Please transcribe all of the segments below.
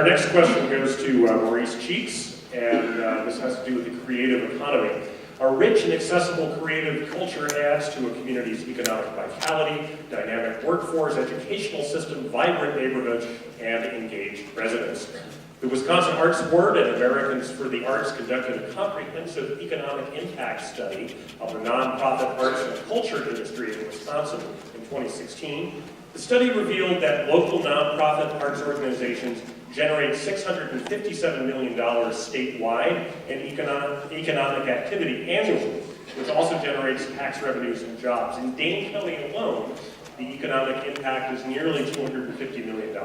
our next question goes to Maurice Cheeks, and this has to do with the creative economy. A rich and accessible creative culture adds to a community's economic vitality, dynamic workforce, educational system, vibrant neighborhoods, and engaged residents. The Wisconsin Arts Board and Americans for the Arts conducted a comprehensive economic impact study of the nonprofit arts and culture industry in Wisconsin in 2016. The study revealed that local nonprofit arts organizations generate $657 million statewide in economic activity annually, which also generates tax revenues and jobs. In Dane County alone, the economic impact is nearly $250 million.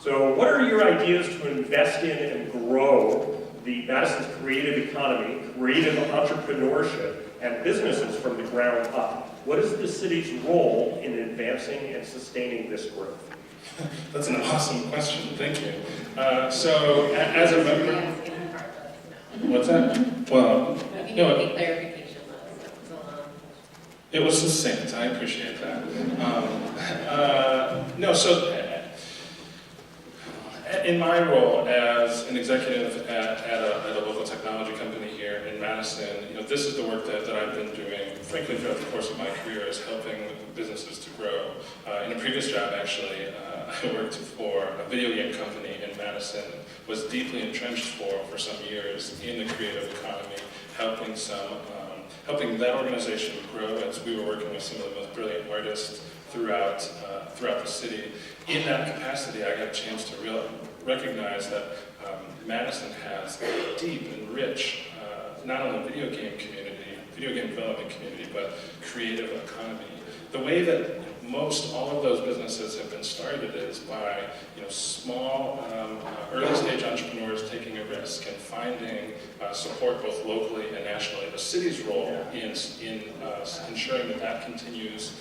So what are your ideas to invest in and grow the Madison's creative economy, creative entrepreneurship, and businesses from the ground up? What is the city's role in advancing and sustaining this growth? That's an awesome question, thank you. So, as a member... What's that? Well, you know, clarification. It was succinct, I appreciate that. No, so in my role as an executive at a local technology company here in Madison, you know, this is the work that I've been doing, frankly, throughout the course of my career, is helping businesses to grow. In a previous job, actually, I worked for a video game company in Madison, was deeply entrenched for some years in the creative economy, helping that organization grow as we were working with some of the most brilliant artists throughout the city. In that capacity, I got a chance to recognize that Madison has a deep and rich, not only video game development community, but creative economy. The way that most all of those businesses have been started is by small, early-stage entrepreneurs taking a risk and finding support both locally and nationally. The city's role in ensuring that continues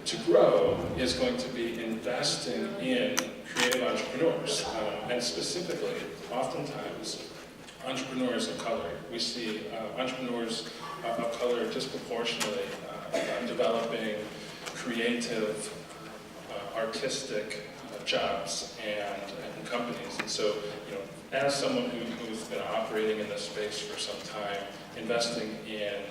to grow is going to be investing in creative entrepreneurs, and specifically, oftentimes, entrepreneurs of color. We see entrepreneurs of color disproportionately developing creative, artistic jobs and companies. And so, as someone who's been operating in this space for some time, investing in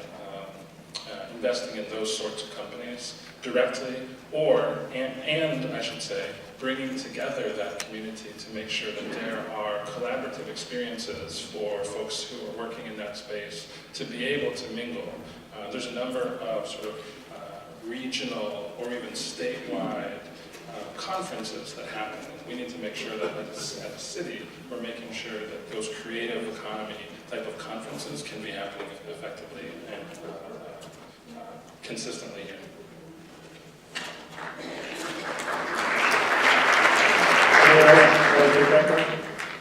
those sorts of companies directly, and I should say, bringing together that community to make sure that there are collaborative experiences for folks who are working in that space to be able to mingle. There's a number of sort of regional or even statewide conferences that happen. We need to make sure that as a city, we're making sure that those creative economy type of conferences can be happening effectively and consistently here.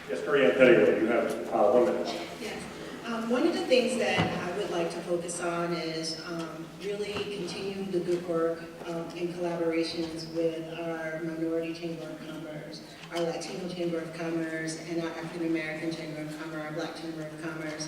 Yes, Marianne Pettigrew, you have 1 minute. Yes. One of the things that I would like to focus on is really continuing the good work in collaborations with our Minority Chamber of Commerce, our Latino Chamber of Commerce, and our African American Chamber of Commerce, our Black Chamber of Commerce.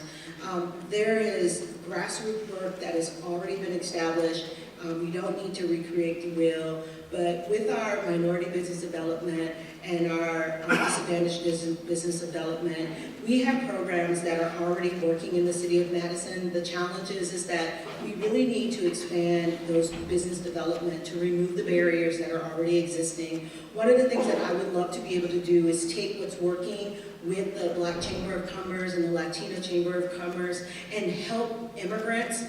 There is grassroots work that has already been established. We don't need to recreate the wheel, but with our minority business development and our disadvantaged business development, we have programs that are already working in the city of Madison. The challenge is that we really need to expand those business development to remove the barriers that are already existing. One of the things that I would love to be able to do is take what's working with the Black Chamber of Commerce and the Latino Chamber of Commerce and help immigrants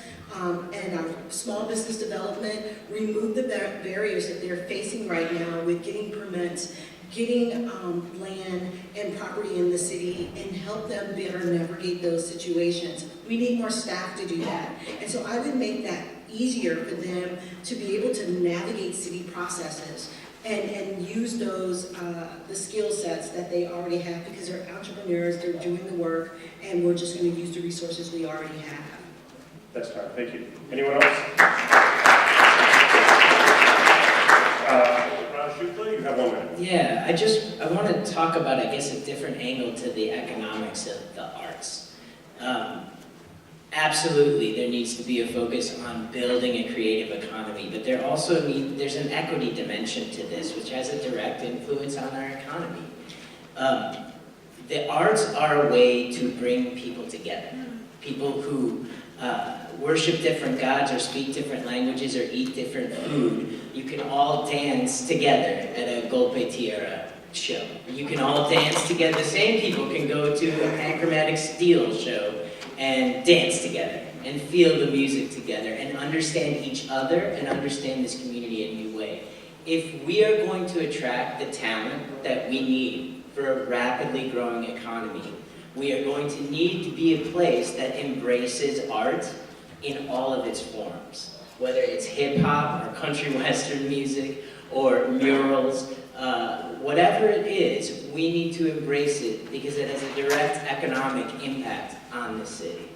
and our small business development remove the barriers that they're facing right now with getting permits, getting land and property in the city, and help them better navigate those situations. We need more staff to do that. And so I would make that easier for them to be able to navigate city processes and use those, the skill sets that they already have, because they're entrepreneurs, they're doing the work, and we're just going to use the resources we already have. That's time. Thank you. Anyone else? You have 1 minute. Yeah, I want to talk about, I guess, a different angle to the economics of the arts. Absolutely, there needs to be a focus on building a creative economy, but there's an equity dimension to this, which has a direct influence on our economy. the arts are a way to bring people together. People who worship different gods or speak different languages or eat different food. You can all dance together at a Golpe Tierra show. You can all dance together. The same people can go to an Achromatic Steel show and dance together and feel the music together and understand each other and understand this community in a new way. If we are going to attract the talent that we need for a rapidly growing economy, we are going to need to be a place that embraces art in all of its forms. Whether it's hip-hop or country western music or murals, whatever it is, we need to embrace it because it has a direct economic impact on the city.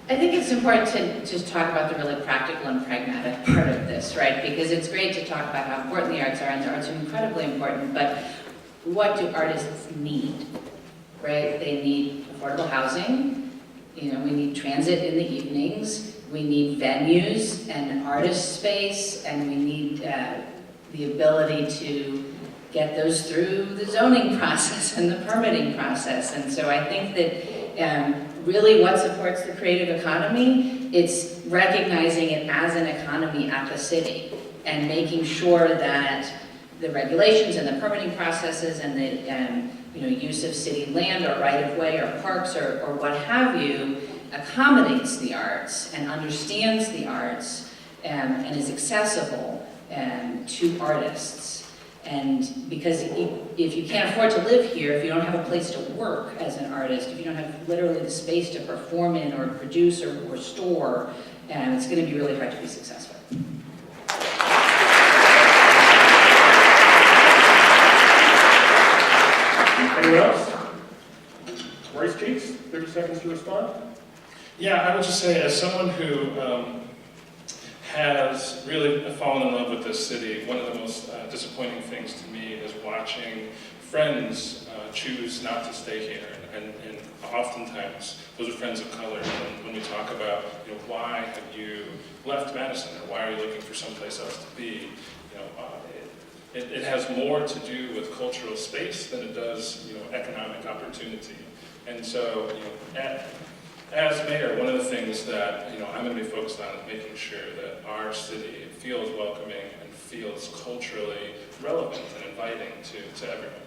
I think it's important to just talk about the really practical and pragmatic part of this, right? Because it's great to talk about how important the arts are, and the arts are incredibly important, but what do artists need, right? They need affordable housing, we need transit in the evenings, we need venues and artist space, and we need the ability to get those through the zoning process and the permitting process. And so I think that really what supports the creative economy, it's recognizing it as an economy at the city and making sure that the regulations and the permitting processes and the use of city land or right-of-way or parks or what have you accommodates the arts and understands the arts and is accessible to artists. And because if you can't afford to live here, if you don't have a place to work as an artist, if you don't have literally the space to perform in or produce or store, it's going to be really hard to be successful. Anyone else? Maurice Cheeks, 30 seconds to respond. Yeah, I would just say, as someone who has really fallen in love with this city, one of the most disappointing things to me is watching friends choose not to stay here. And oftentimes, those are friends of color. And when we talk about, why have you left Madison, or why are you looking for someplace else to be, it has more to do with cultural space than it does, economic opportunity. And so, as mayor, one of the things that I'm going to be focused on is making sure that our city feels welcoming and feels culturally relevant and inviting to everyone.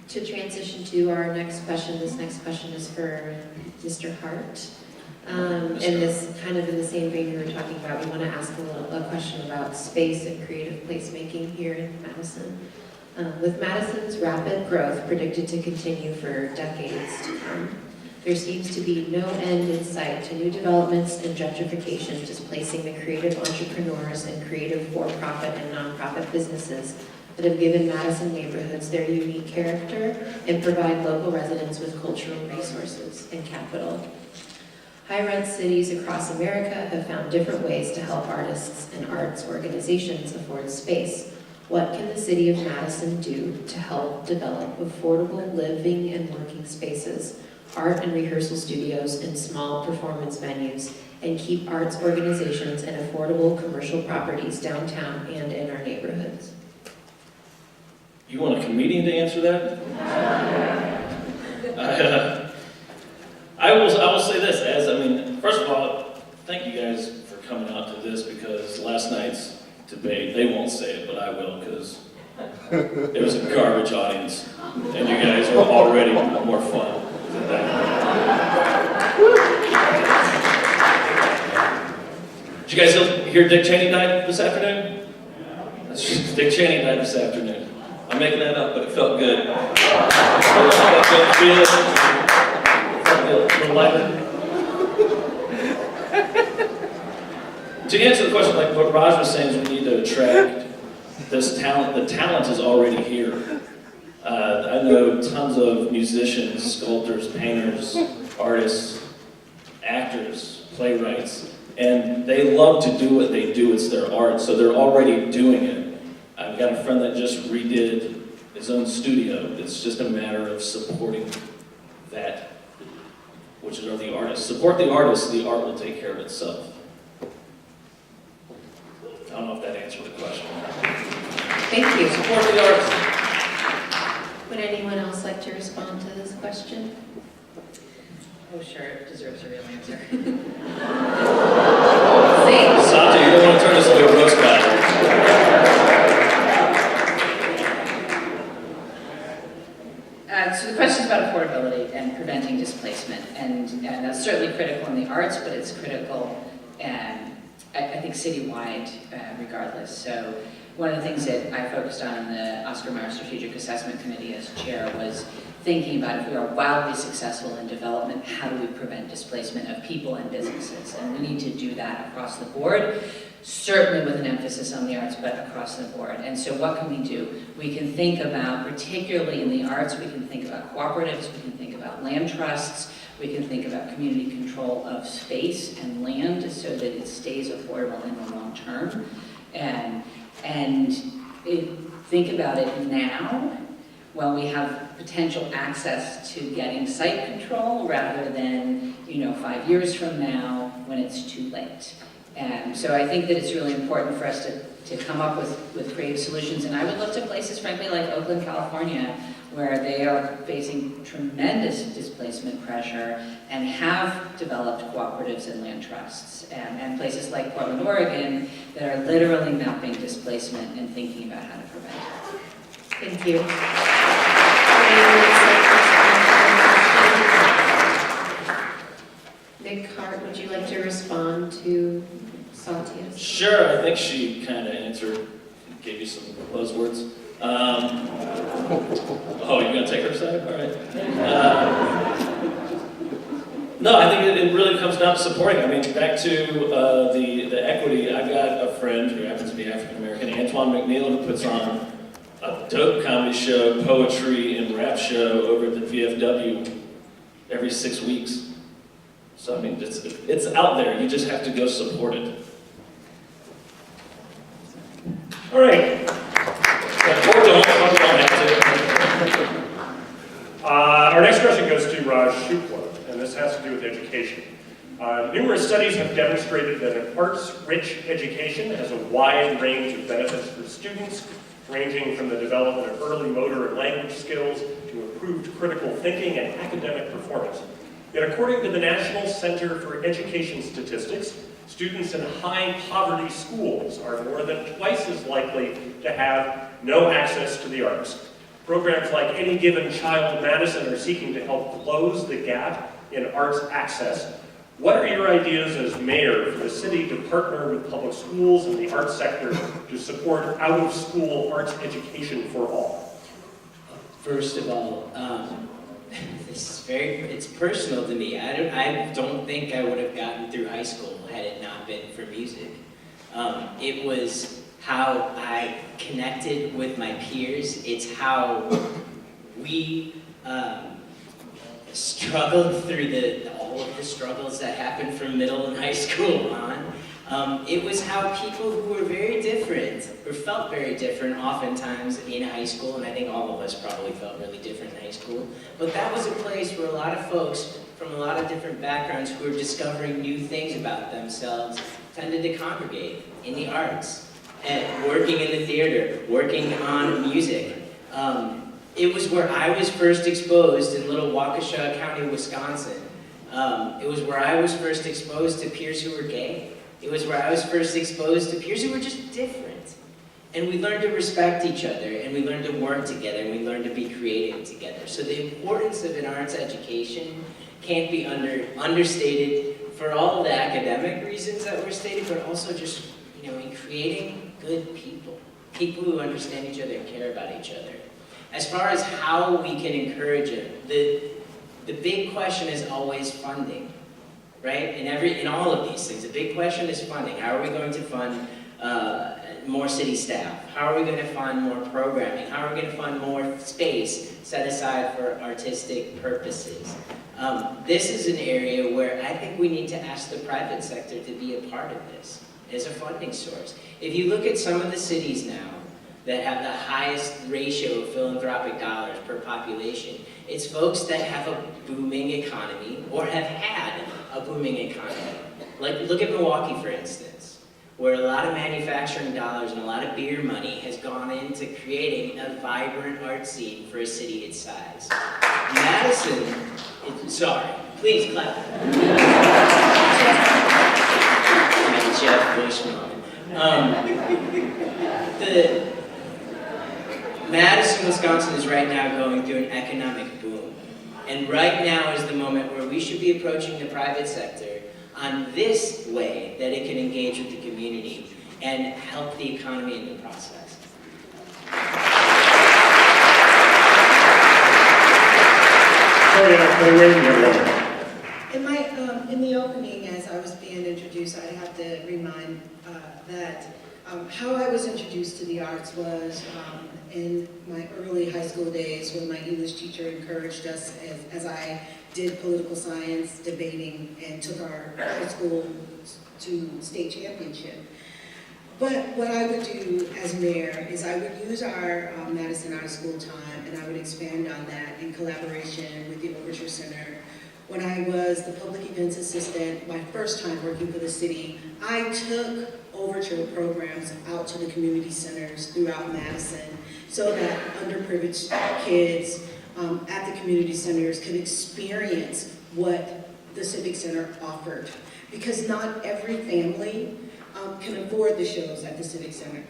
To transition to our next question, this next question is for Mr. Hart. And this kind of in the same vein we were talking about, we want to ask a question about space and creative placemaking here in Madison. With Madison's rapid growth predicted to continue for decades to come, there seems to be no end in sight to new developments and gentrification displacing the creative entrepreneurs and creative for-profit and nonprofit businesses that have given Madison neighborhoods their unique character and provide local residents with cultural resources and capital. High-rent cities across America have found different ways to help artists and arts organizations afford space. What can the city of Madison do to help develop affordable living and working spaces, art and rehearsal studios, and small performance venues, and keep arts organizations and affordable commercial properties downtown and in our neighborhoods? You want a comedian to answer that? I will say this, first of all, thank you guys for coming out to this, because last night's debate, they won't say it, but I will, because it was a garbage audience, and you guys were already more fun than that. Did you guys hear Dick Cheney died this afternoon? Dick Cheney died this afternoon. I'm making that up, but it felt good. It felt good. A little lighter. To answer the question, like what Raj was saying, is we need to attract this talent. The talent is already here. I know tons of musicians, sculptors, painters, artists, actors, playwrights, and they love to do what they do. It's their art, so they're already doing it. I've got a friend that just redid his own studio. It's just a matter of supporting that, which are the artists. Support the artists, the art will take care of itself. I don't know if that answered the question. Thank you. Support the artists. Would anyone else like to respond to this question? Oh, sure, it deserves a real answer. Same. Santi, you don't want to turn this into a roast battle. So the question is about affordability and preventing displacement, and that's certainly critical in the arts, but it's critical, I think, citywide, regardless. So one of the things that I focused on in the Oscar Mayer Strategic Assessment Committee as chair was thinking about if we are wildly successful in development, how do we prevent displacement of people and businesses? And we need to do that across the board, certainly with an emphasis on the arts, but across the board. And so what can we do? We can think about, particularly in the arts, we can think about cooperatives, we can think about land trusts, we can think about community control of space and land so that it stays affordable in the long term. Think about it now, while we have potential access to getting site control rather than, 5 years from now when it's too late. And so I think that it's really important for us to come up with creative solutions. And I would look to places, frankly, like Oakland, California, where they are facing tremendous displacement pressure and have developed cooperatives and land trusts. And places like Portland, Oregon, that are literally mapping displacement and thinking about how to prevent it. Thank you. Nick Hart, would you like to respond to Satya's? Sure, I think she kind of answered, gave you some buzzwords. Oh, you're going to take her side? All right. No, I think it really comes down to supporting. I mean, back to the equity, I've got a friend who happens to be African-American, Antoine McNeil, who puts on a dope comedy show, poetry, and rap show over at the VFW every 6 weeks. So, I mean, it's out there. You just have to go support it. All right. Or don't have to. Our next question goes to Raj Shukla, and this has to do with education. Numerous studies have demonstrated that an arts-rich education has a wide range of benefits for students, ranging from the development of early motor and language skills to improved critical thinking and academic performance. Yet according to the National Center for Education Statistics, students in high-poverty schools are more than twice as likely to have no access to the arts. Programs like Any Given Child Madison are seeking to help close the gap in arts access. What are your ideas as mayor for the city to partner with public schools and the arts sector to support out-of-school arts education for all? First of all, it's personal to me. I don't think I would have gotten through high school had it not been for music. It was how I connected with my peers. It's how we struggled through all of the struggles that happened from middle and high school on. It was how people who were very different, or felt very different oftentimes in high school, and I think all of us probably felt really different in high school, but that was a place where a lot of folks from a lot of different backgrounds who were discovering new things about themselves tended to congregate in the arts, and working in the theater, working on music. It was where I was first exposed in little Waukesha County, Wisconsin. It was where I was first exposed to peers who were gay. It was where I was first exposed to peers who were just different. And we learned to respect each other, and we learned to work together, and we learned to be creative together. So the importance of an arts education can't be understated for all of the academic reasons that were stated, but also just, in creating good people. People who understand each other and care about each other. As far as how we can encourage it, the big question is always funding. Right? In all of these things, the big question is funding. How are we going to fund more city staff? How are we going to fund more programming? How are we going to fund more space set aside for artistic purposes? This is an area where I think we need to ask the private sector to be a part of this as a funding source. If you look at some of the cities now, that have the highest ratio of philanthropic dollars per population. It's folks that have a booming economy or have had a booming economy. Like, look at Milwaukee, for instance, where a lot of manufacturing dollars and a lot of beer money has gone into creating a vibrant art scene for a city its size. Madison, sorry, please clap. Jeff Bush moment. Madison, Wisconsin is right now going through an economic boom. And right now is the moment where we should be approaching the private sector on this way that it can engage with the community and help the economy in the process. Sorry, can I wait a minute? In the opening, as I was being introduced, I have to remind that how I was introduced to the arts was in my early high school days when my English teacher encouraged us, as I did political science debating and took our high school to state championship. But what I would do as mayor is I would use our Madison Art School time, and I would expand on that in collaboration with the Overture Center. When I was the public events assistant, my first time working for the city, I took Overture programs out to the community centers throughout Madison so that underprivileged kids at the community centers could experience what the Civic Center offered. Because not every family can afford the shows at the Civic Center.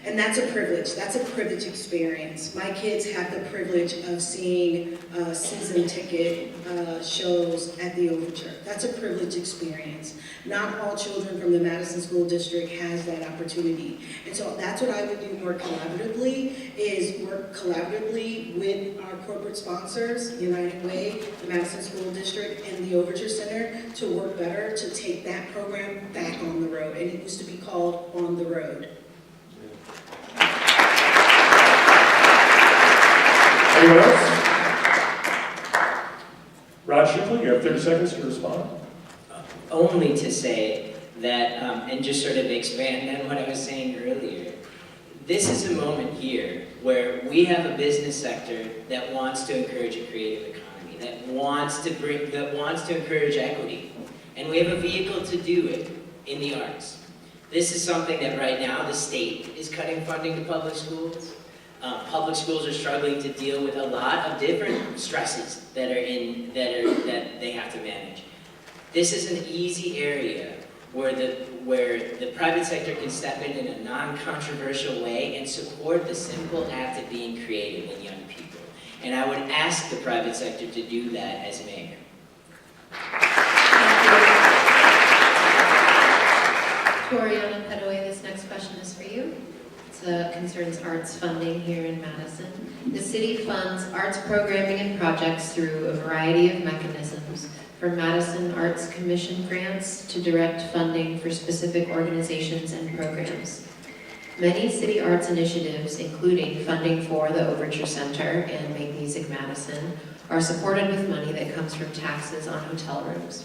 And that's a privilege experience. My kids have the privilege of seeing season ticket shows at the Overture. That's a privileged experience. Not all children from the Madison School District has that opportunity. And so that's what I would do more collaboratively, is work collaboratively with our corporate sponsors, United Way, the Madison School District, and the Overture Center to work better, to take that program back on the road. And it used to be called On the Road. Anyone else? Rod Shipley, you have 30 seconds to respond. Only to say that, and just sort of expand on what I was saying earlier, this is a moment here where we have a business sector that wants to encourage a creative economy, that wants to encourage equity, and we have a vehicle to do it in the arts. This is something that right now the state is cutting funding to public schools. Public schools are struggling to deal with a lot of different stresses that they have to manage. This is an easy area where the private sector can step in a non-controversial way and support the simple act of being creative in young people. And I would ask the private sector to do that as mayor. Toriana Petaway, this next question is for you. It concerns arts funding here in Madison. The city funds arts programming and projects through a variety of mechanisms, from Madison Arts Commission grants to direct funding for specific organizations and programs. Many city arts initiatives, including funding for the Overture Center and Make Music Madison, are supported with money that comes from taxes on hotel rooms.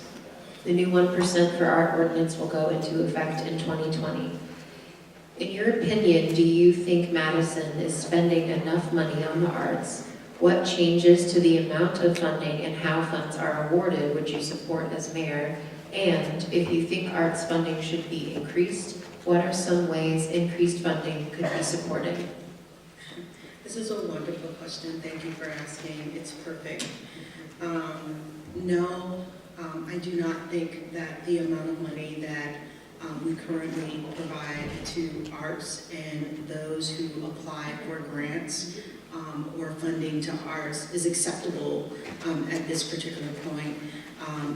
The new 1% for art ordinance will go into effect in 2020. In your opinion, do you think Madison is spending enough money on the arts? What changes to the amount of funding and how funds are awarded would you support as mayor? And if you think arts funding should be increased, what are some ways increased funding could be supported? This is a wonderful question. Thank you for asking. It's perfect. No, I do not think that the amount of money that we currently provide to arts and those who apply for grants or funding to arts is acceptable at this particular point.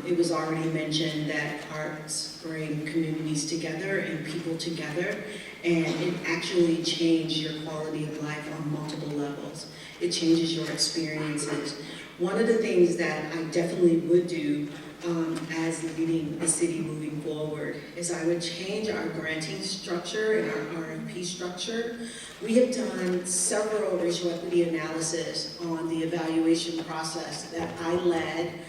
It was already mentioned that arts bring communities together and people together, and it actually changes your quality of life on multiple levels. It changes your experiences. One of the things that I definitely would do as leading the city moving forward is I would change our granting structure and our RFP structure. We have done several racial equity analysis on the evaluation process that I led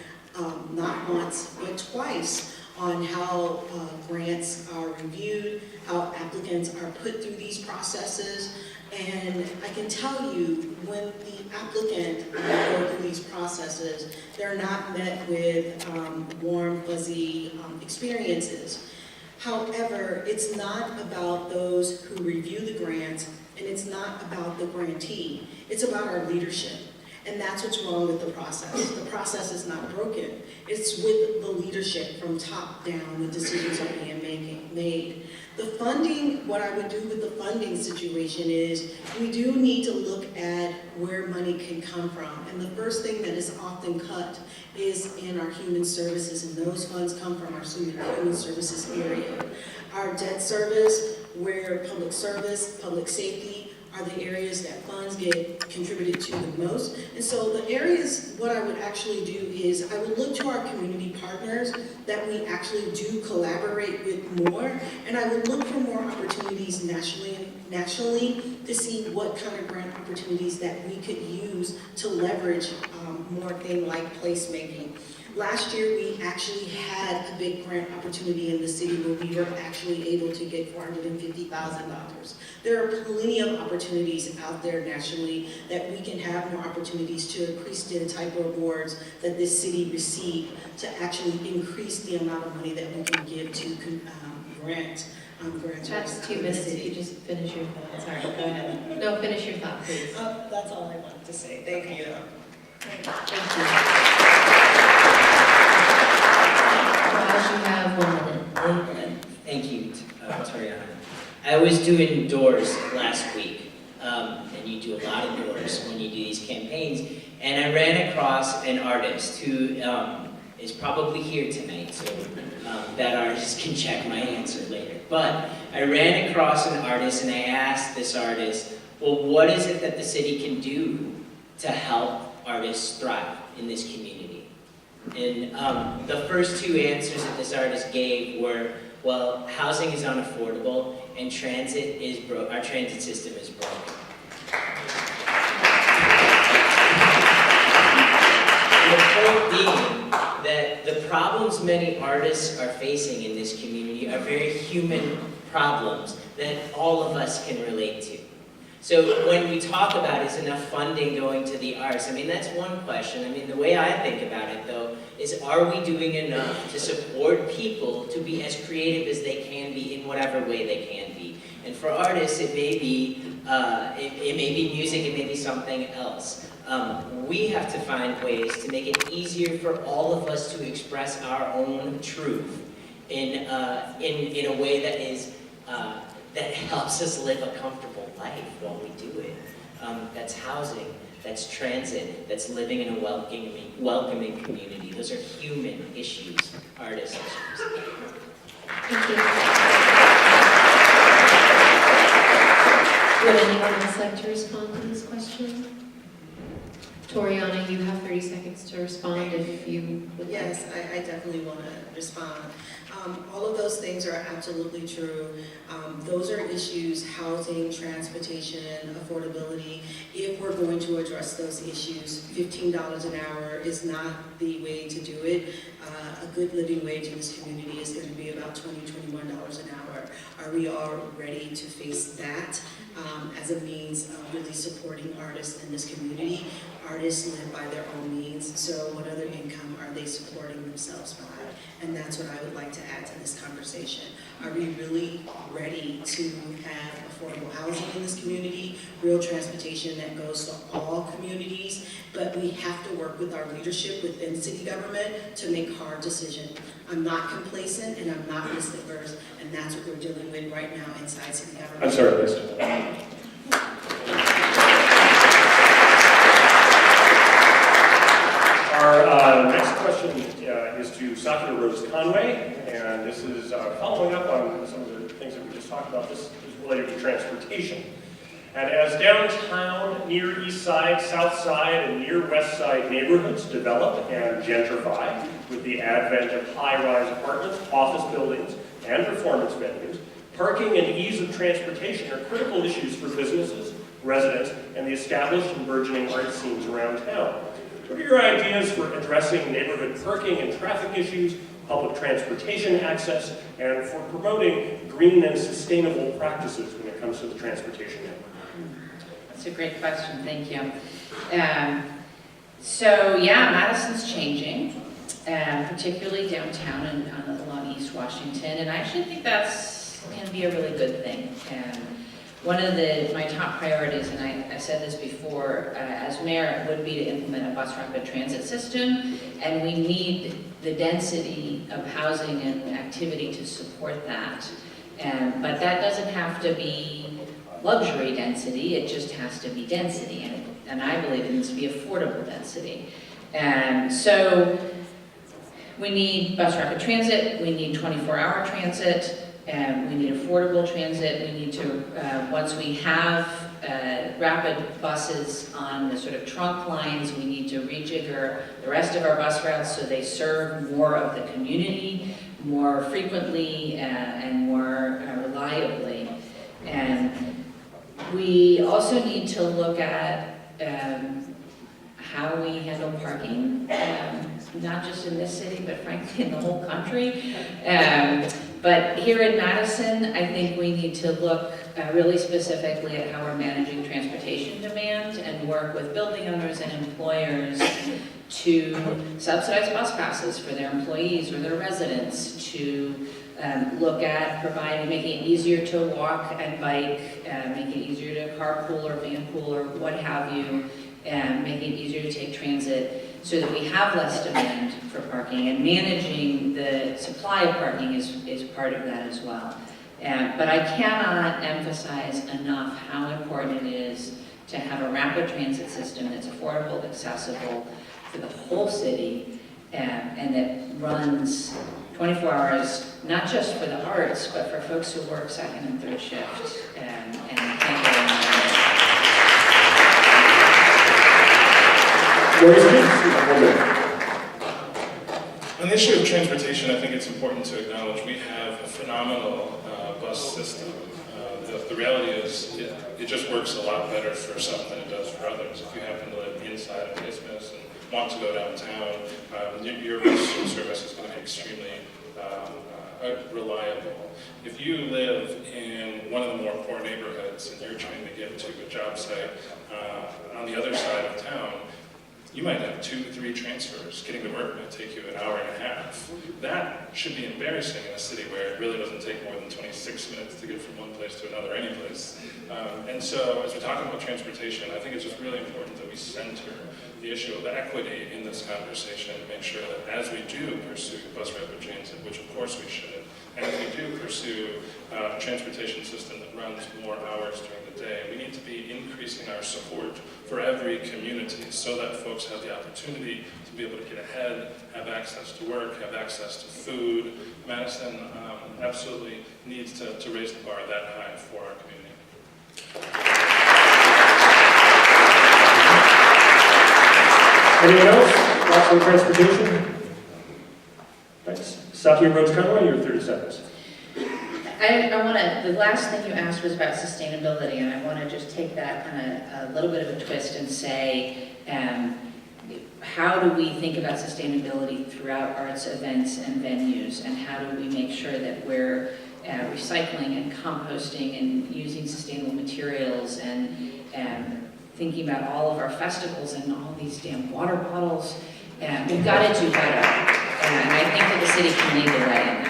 not once but twice on how grants are reviewed, how applicants are put through these processes. And I can tell you, when the applicant go through these processes, they're not met with warm, fuzzy experiences. However, it's not about those who review the grants, and it's not about the grantee. It's about our leadership. And that's what's wrong with the process. The process is not broken. It's with the leadership from top down, the decisions are being made. The funding, what I would do with the funding situation is, we do need to look at where money can come from. And the first thing that is often cut is in our human services, and those funds come from our human services area. Our debt service, where public service, public safety, are the areas that funds get contributed to the most. And so the areas, what I would actually do is I would look to our community partners that we actually do collaborate with more, and I would look for more opportunities nationally to see what kind of grant opportunities that we could use to leverage more things like placemaking. Last year, we actually had a big grant opportunity in the city where we were actually able to get $450,000. There are plenty of opportunities out there nationally that we can have more opportunities to increase the type of awards that this city received to actually increase the amount of money that we can give to grants. That's 2 minutes, if you just finish your thought. Sorry, go ahead. No, finish your thought, please. That's all I wanted to say. Thank you. Thank you. Raj, you have 1 minute. Thank you, Toriana. I was doing doors last week, and you do a lot of doors when you do these campaigns, and I ran across an artist who is probably here tonight, so that artist can check my answer later. But I ran across an artist, and I asked this artist, well, what is it that the city can do to help artists thrive in this community? And the first 2 answers that this artist gave were, well, housing is unaffordable and our transit system is broken. The point being that the problems many artists are facing in this community are very human problems that all of us can relate to. So when we talk about is enough funding going to the arts, I mean, that's one question. I mean, the way I think about it, though, is are we doing enough to support people to be as creative as they can be in whatever way they can be? And for artists, it may be music, it may be something else. We have to find ways to make it easier for all of us to express our own truth in a way that is that helps us live a comfortable life while we do it. That's housing, that's transit, that's living in a welcoming community. Those are human issues, artist issues. Thank you. Would anyone else like to respond to this question? Toriana, you have 30 seconds to respond if you would like. Yes, I definitely want to respond. All of those things are absolutely true. Those are issues, housing, transportation, affordability. If we're going to address those issues, $15 an hour is not the way to do it. A good living wage in this community is going to be about $20, $21 an hour. Are we all ready to face that as a means of really supporting artists in this community? Artists live by their own means, so what other income are they supporting themselves by? And that's what I would like to add to this conversation. Are we really ready to have affordable housing in this community, real transportation that goes to all communities? But we have to work with our leadership within city government to make hard decisions. I'm not complacent and I'm not risk averse, and that's what we're dealing with right now inside city government. I'm sorry, Lisa. Our next question is to Sakura Rose Conway, and this is following up on some of the things that we just talked about. This is related to transportation. And as downtown, near East Side, South Side, and near West Side neighborhoods develop and gentrify with the advent of high-rise apartments, office buildings, and performance venues, parking and ease of transportation are critical issues for businesses, residents, and the established and burgeoning art scenes around town. What are your ideas for addressing neighborhood parking and traffic issues, public transportation access, and for promoting green and sustainable practices when it comes to the transportation network? That's a great question, thank you. So yeah, Madison's changing, particularly downtown and along East Washington, and I actually think that's going to be a really good thing. One of my top priorities, and I said this before, as mayor, would be to implement a bus rapid transit system, and we need the density of housing and activity to support that. But that doesn't have to be luxury density, it just has to be density, and I believe it needs to be affordable density. So we need bus rapid transit, we need 24-hour transit, we need affordable transit, we need to, once we have rapid buses on the sort of trunk lines, we need to rejigger the rest of our bus routes so they serve more of the community more frequently and more reliably. And we also need to look at how we handle parking, not just in this city, but frankly in the whole country. But here in Madison, I think we need to look really specifically at how we're managing transportation demand and work with building owners and employers to subsidize bus passes for their employees or their residents, to look at making it easier to walk and bike, making it easier to carpool or vanpool or what have you, making it easier to take transit so that we have less demand for parking, and managing the supply of parking is part of that as well. But I cannot emphasize enough how important it is to have a rapid transit system that's affordable, accessible for the whole city, and that runs 24 hours, not just for the arts, but for folks who work second and third shift. And thank you very much. On the issue of transportation, I think it's important to acknowledge we have a phenomenal bus system. The reality is it just works a lot better for some than it does for others. If you happen to live inside of business and want to go downtown, your bus service is going to be extremely reliable. If you live in one of the more poor neighborhoods and you're trying to get to a job site on the other side of town, you might have 2 to 3 transfers. Getting to work might take you an hour and a half. That should be embarrassing in a city where it really doesn't take more than 26 minutes to get from one place to another, any place. And so, as we're talking about transportation, I think it's just really important that we center the issue of equity in this conversation and make sure that as we do pursue bus rapid transit, which of course we should, and if we do pursue a transportation system that runs more hours during the day, we need to be increasing our support for every community so that folks have the opportunity to be able to get ahead, have access to work, have access to food. Madison absolutely needs to raise the bar that high for our community. Anyone else? Thoughts on transportation? Thanks. Satya Rhodes Conway, your 30 seconds. The last thing you asked was about sustainability, and I want to just take that kind of a little bit of a twist and say, how do we think about sustainability throughout arts events and venues, and how do we make sure that we're recycling and composting and using sustainable materials and thinking about all of our festivals and all these damn water bottles. We've got to do better, and I think that the city can lead the way in that.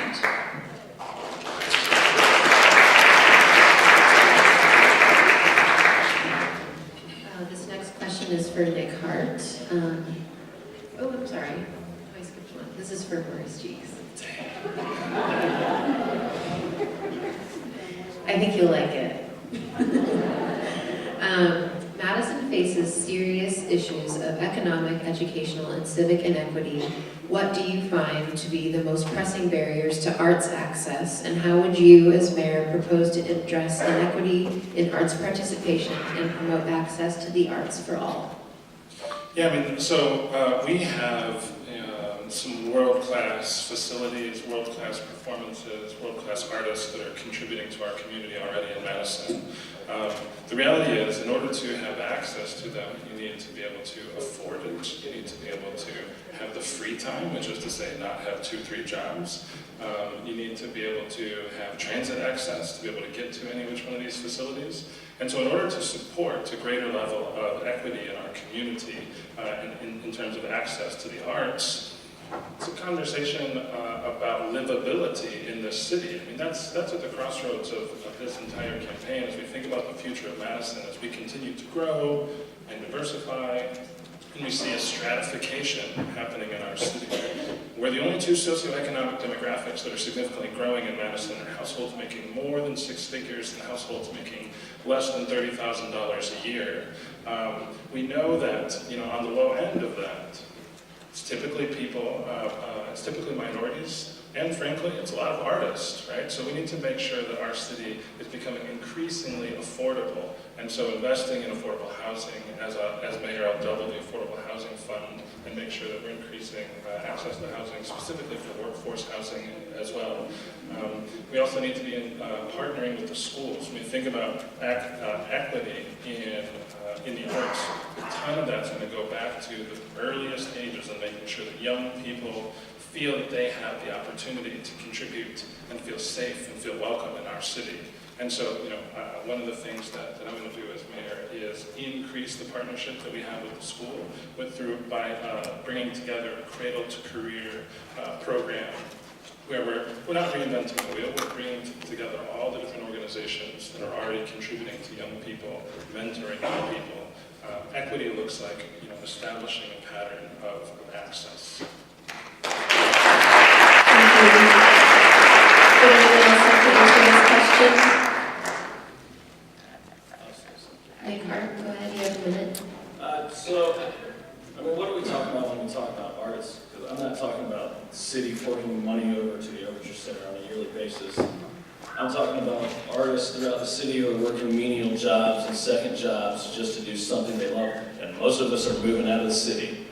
This next question is for Nick Hart. I'm sorry. I skipped one. This is for Maurice Cheeks. I think you'll like it. Madison faces serious issues of economic, educational, and civic inequity. What do you find to be the most pressing barriers to arts access, and how would you, as mayor, propose to address inequity in arts participation and promote access to the arts for all? Yeah, I mean, so we have some world-class facilities, world-class performances, world-class artists that are contributing to our community already in Madison. The reality is, in order to have access to them, you need to be able to afford it. You need to be able to have the free time, which is to say not have 2-3 jobs. You need to be able to have transit access to be able to get to any which one of these facilities. And so in order to support a greater level of equity in our community in terms of access to the arts, it's a conversation about livability in this city. I mean, that's at the crossroads of this entire campaign as we think about the future of Madison, as we continue to grow and diversify, and we see a stratification happening in our city. We're the only 2 socioeconomic demographics that are significantly growing in Madison are households making more than 6 figures and households making less than $30,000 a year. We know that, on the low end of that, it's typically people, it's typically minorities, and frankly, it's a lot of artists, right? So we need to make sure that our city is becoming increasingly affordable. And so investing in affordable housing as Mayoral double the Affordable Housing Fund and make sure that we're increasing access to housing, specifically for workforce housing as well. We also need to be partnering with the schools. When we think about equity in the arts, a ton of that's going to go back to the earliest ages and making sure that young people feel that they have the opportunity to contribute and feel safe and feel welcome in our city. And so, one of the things that I'm going to do as mayor is increase the partnership that we have with the school by bringing together a Cradle to Career program where we're not reinventing the wheel, we're bringing together all the different organizations that are already contributing to young people, mentoring young people. Equity looks like establishing a pattern of access. Anyone else like to answer this question? Nick Hart, go ahead, you have a minute. What are we talking about when we talk about artists? Because I'm not talking about the city pouring money over to the Overture Center on a yearly basis. I'm talking about artists throughout the city who are working menial jobs and second jobs just to do something they love. And most of us are moving out of the city.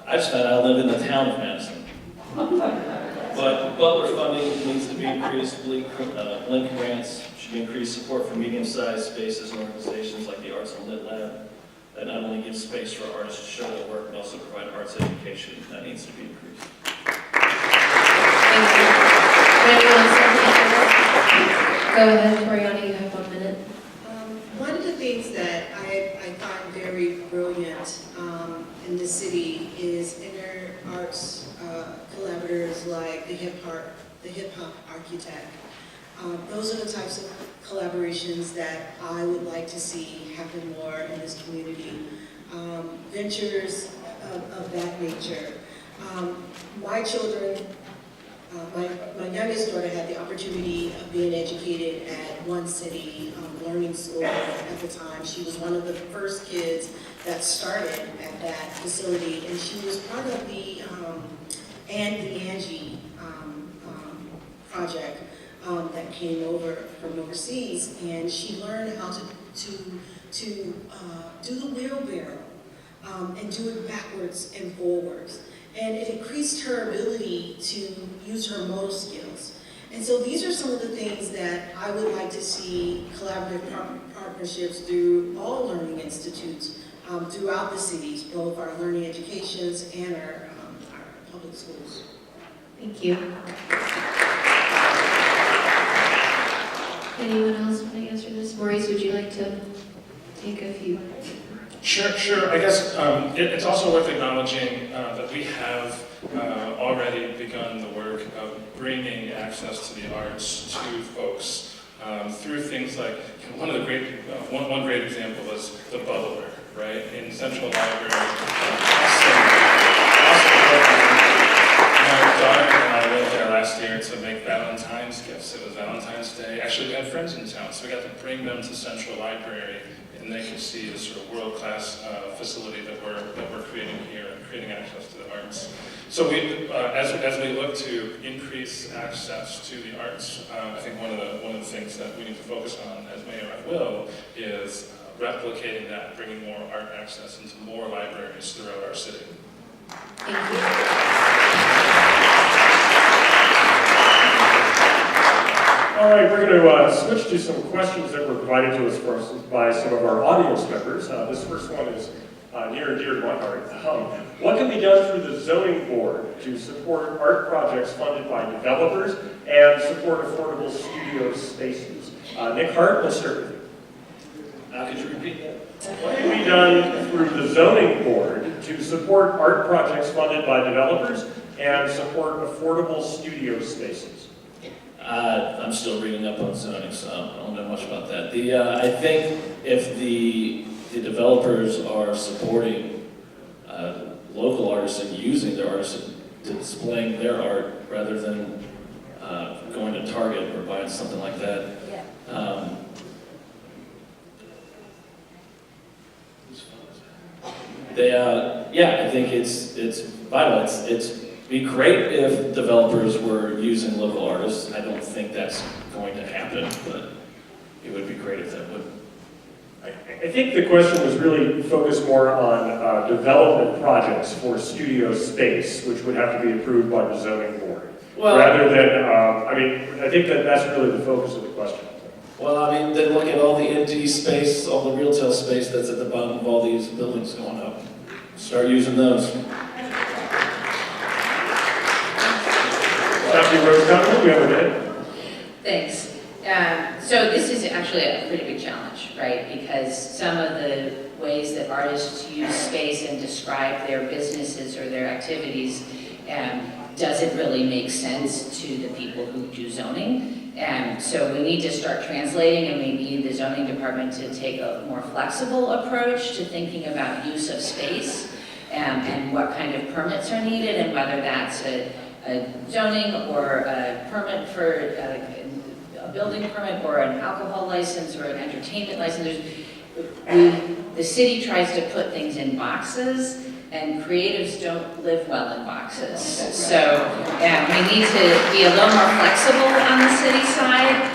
I just found out I live in the town of Madison. But Butler funding needs to be increased, Blink grants should be increased, support for medium-sized spaces and organizations like the Arts and Lit Lab that not only gives space for artists to show their work, but also provide arts education. That needs to be increased. Thank you. Anyone else like to answer that? Go ahead, Toriana, you have 1 minute. One of the things that I find very brilliant in the city is inner arts collaborators like the hip hop architect. Those are the types of collaborations that I would like to see happen more in this community. Ventures of that nature. My children, my youngest daughter had the opportunity of being educated at One City Learning School at the time. She was one of the first kids that started at that facility, and she was part of the Angie project that came over from overseas, and she learned how to do the wheelbarrow and do it backwards and forwards. And it increased her ability to use her motor skills. And so these are some of the things that I would like to see collaborative partnerships through all learning institutes throughout the cities, both our learning educations and our public schools. Thank you. Anyone else want to answer this? Maurice, would you like to take a few? Sure. I guess it's also worth acknowledging that we have already begun the work of bringing access to the arts to folks through things like one great example is the Bubbler, right, in Central Library. My daughter and I went there last year to make Valentine's gifts. It was Valentine's Day. Actually, we had friends in town, so we got to bring them to Central Library, and they could see the sort of world-class facility that we're creating here and creating access to the arts. So we, as we look to increase access to the arts, I think one of the things that we need to focus on as mayor I will is replicating that, bringing more art access into more libraries throughout our city. Thank you. All right, we're going to switch to some questions that were provided to us by some of our audience members. This first one is near and dear to my heart. What can be done through the zoning board to support art projects funded by developers and support affordable studio spaces? Nick Hart, let's start with you. Could you repeat that? What can be done through the zoning board to support art projects funded by developers and support affordable studio spaces? I'm still reading up on zoning, so I don't know much about that. I think if the developers are supporting local artists and using their artists to displaying their art rather than going to Target or buying something like that. I think it's vital. It's be great if developers were using local artists. I don't think that's going to happen, but it would be great if that would. I think the question was really focused more on development projects for studio space, which would have to be approved by the zoning board. Rather than, I think that's really the focus of the question. Well, then look at all the empty space, all the retail space that's at the bottom of all these buildings going up. Start using those. Dr. Rose Company, we have a minute. Thanks. So this is actually a pretty big challenge, right? Because some of the ways that artists use space and describe their businesses or their activities doesn't really make sense to the people who do zoning. So we need to start translating, and we need the zoning department to take a more flexible approach to thinking about use of space and what kind of permits are needed, and whether that's a zoning or a permit for a building permit or an alcohol license or an entertainment license. The city tries to put things in boxes, and creatives don't live well in boxes. So we need to be a little more flexible on the city side.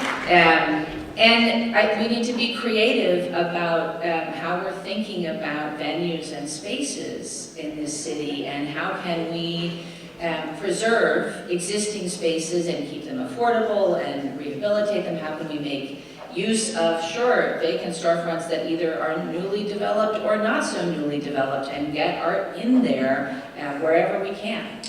We need to be creative about how we're thinking about venues and spaces in this city, and how can we preserve existing spaces and keep them affordable and rehabilitate them. How can we make use of, vacant storefronts that either are newly developed or not so newly developed, and get art in there wherever we can.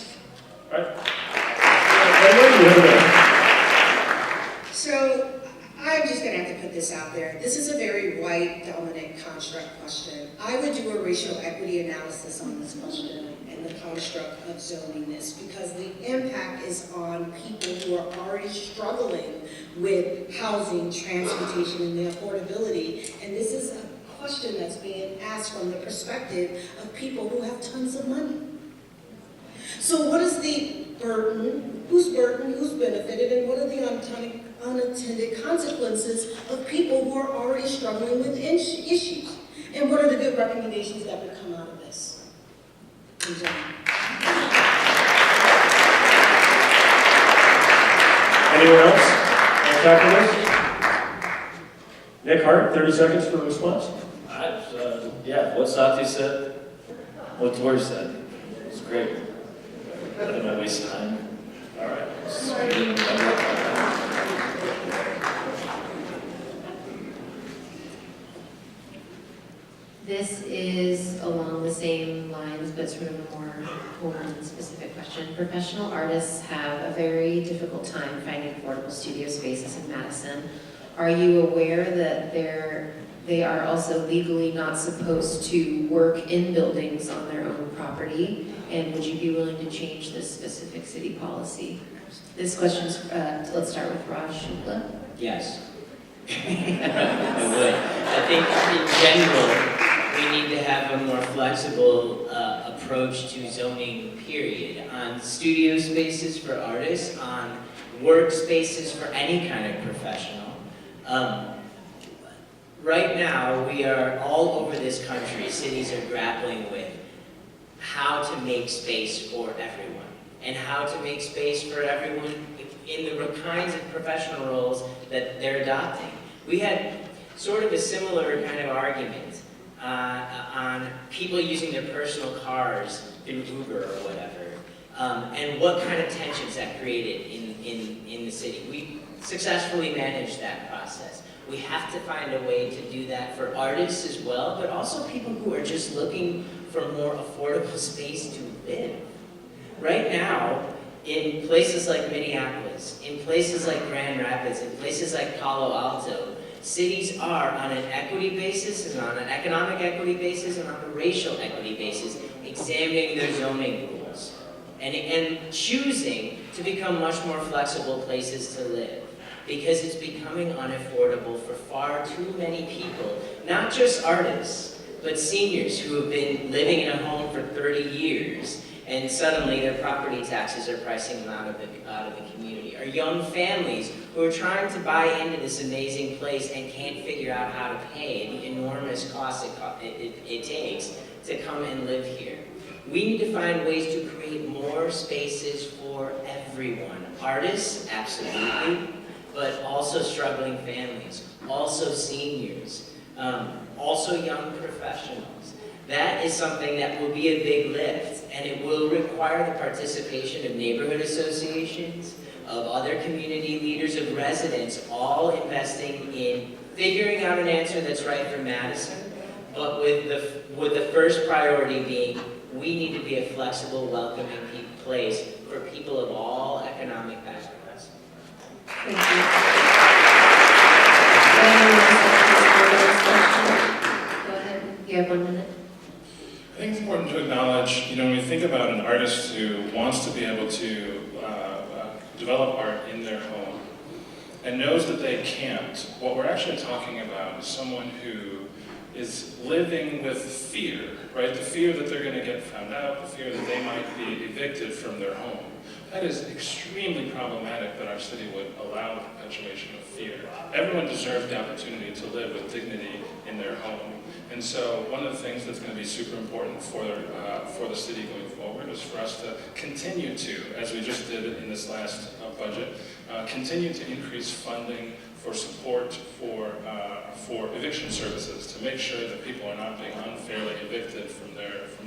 So I'm just going to have to put this out there. This is a very white dominant construct question. I would do a racial equity analysis on this question and the construct of zoning this, because the impact is on people who are already struggling with housing, transportation, and the affordability. And this is a question that's being asked from the perspective of people who have tons of money. So what is the burden, who's benefited, and what are the unintended consequences of people who are already struggling with issues? And what are the good recommendations that would come out of this? Anyone else on top of this? Nick Hart, 30 seconds for a response. What Sati said, what Tori said, it's great. I don't want to waste time. All right. This is along the same lines, but sort of a more woman-specific question. Professional artists have a very difficult time finding affordable studio spaces in Madison. Are you aware that they are also legally not supposed to work in buildings on their own property? And would you be willing to change this specific city policy? This question's, let's start with Raj Shukla. Yes. I would. I think in general, we need to have a more flexible approach to zoning, period. On studio spaces for artists, on workspaces for any kind of professional. Right now, we are all over this country, cities are grappling with how to make space for everyone, and how to make space for everyone in the kinds of professional roles that they're adopting. We had sort of a similar kind of argument on people using their personal cars through Uber or whatever, and what kind of tensions that created in the city. successfully manage that process. We have to find a way to do that for artists as well, but also people who are just looking for more affordable space to live. Right now, in places like Minneapolis, in places like Grand Rapids, in places like Palo Alto, cities are on an equity basis and on an economic equity basis and on a racial equity basis examining their zoning rules and choosing to become much more flexible places to live, because it's becoming unaffordable for far too many people, not just artists, but seniors who have been living in a home for 30 years and suddenly their property taxes are pricing them out of the community. Or young families who are trying to buy into this amazing place and can't figure out how to pay the enormous cost it takes to come and live here. We need to find ways to create more spaces for everyone. Artists, absolutely, but also struggling families, also seniors, also young professionals. That is something that will be a big lift, and it will require the participation of neighborhood associations, of other community leaders, of residents, all investing in figuring out an answer that's right for Madison, but with the first priority being, we need to be a flexible, welcoming place for people of all economic backgrounds. Thank you. Anyone else have Go ahead, you have 1 minute. I think it's important to acknowledge, when we think about an artist who wants to be able to develop art in their home and knows that they can't, what we're actually talking about is someone who is living with fear, right? The fear that they're going to get found out, the fear that they might be evicted from their home. That is extremely problematic that our city would allow the perpetuation of fear. Everyone deserves the opportunity to live with dignity in their home. And so one of the things that's going to be super important for the city going forward is for us to continue to, as we just did in this last budget, continue to increase funding for support for eviction services, to make sure that people are not being unfairly evicted from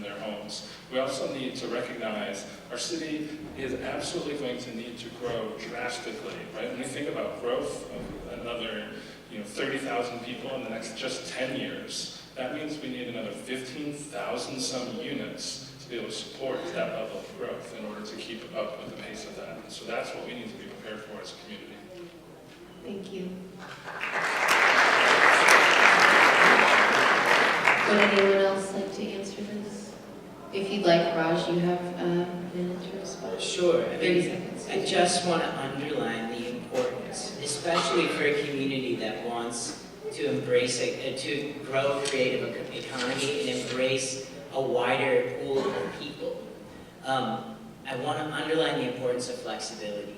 their homes. We also need to recognize our city is absolutely going to need to grow drastically, right? When we think about growth of another 30,000 people in the next just 10 years, that means we need another 15,000 some units to be able to support that level of growth in order to keep up with the pace of that. And so that's what we need to be prepared for as a community. Thank you. Would anyone else like to answer this? If you'd like, Raj, you have a minute to respond. Sure. 30 seconds. I just want to underline the importance, especially for a community that wants to embrace to grow a creative economy and embrace a wider pool of people. I want to underline the importance of flexibility.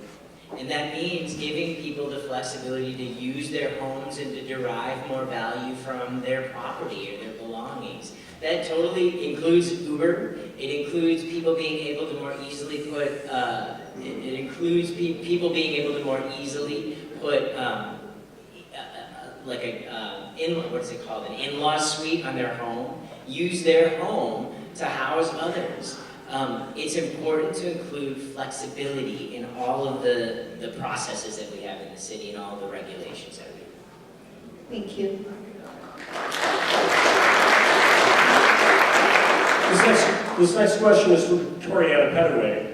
And that means giving people the flexibility to use their homes and to derive more value from their property or their belongings. That totally includes Uber. It includes people being able to more easily put, people being able to more easily put like an in-law suite on their home, use their home to house others. It's important to include flexibility in all of the processes that we have in the city and all the regulations that we have. Thank you. This next question is from Toriana Petaway.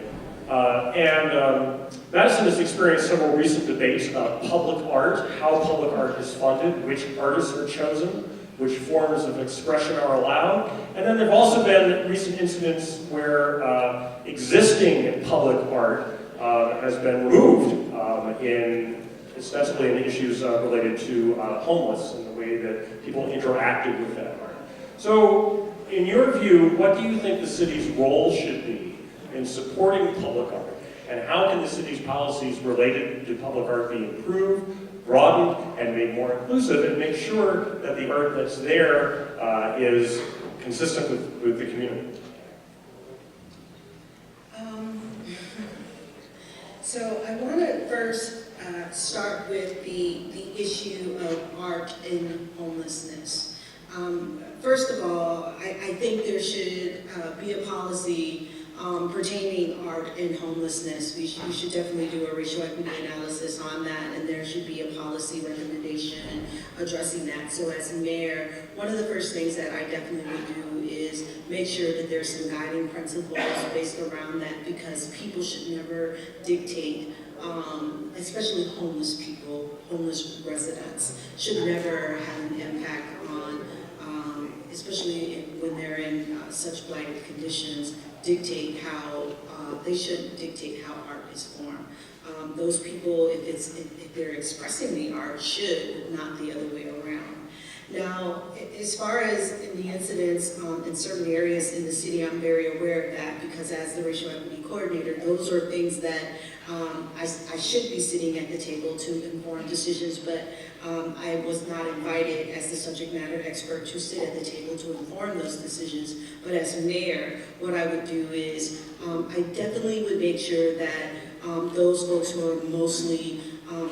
Madison has experienced several recent debates about public art, how public art is funded, which artists are chosen, which forms of expression are allowed. And then there have also been recent incidents where existing public art has been removed ostensibly in issues related to homeless and the way that people interacted with that art. So, in your view, what do you think the city's role should be in supporting public art? And how can the city's policies related to public art be improved, broadened, and made more inclusive, and make sure that the art that's there is consistent with the community? So I want to first start with the issue of art and homelessness. First of all, I think there should be a policy pertaining art and homelessness. We should definitely do a racial equity analysis on that, and there should be a policy recommendation addressing that. So as mayor, one of the first things that I definitely would do is make sure that there's some guiding principles based around that, because people should never dictate, especially homeless people, homeless residents, should never have an impact on, especially when they're in such blighted conditions, dictate how, they shouldn't dictate how art is formed. Those people, if they're expressing the art, should, not the other way around. Now, as far as in the incidents in certain areas in the city, I'm very aware of that, because as the racial equity coordinator, those are things that I should be sitting at the table to inform decisions, but I was not invited as the subject matter expert to sit at the table to inform those decisions. But as mayor, what I would do is I definitely would make sure that those folks who are mostly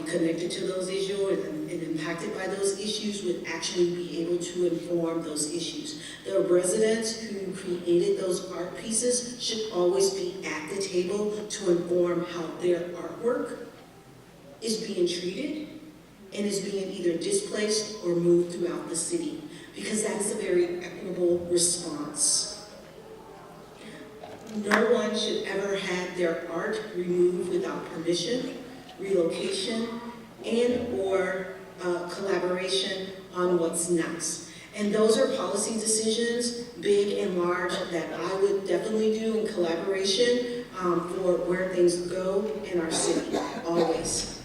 connected to those issues and impacted by those issues would actually be able to inform those issues. The residents who created those art pieces should always be at the table to inform how their artwork is being treated and is being either displaced or moved throughout the city, because that is a very equitable response. No one should ever have their art removed without permission, relocation, and or collaboration on what's next. And those are policy decisions, big and large, that I would definitely do in collaboration for where things go in our city, always.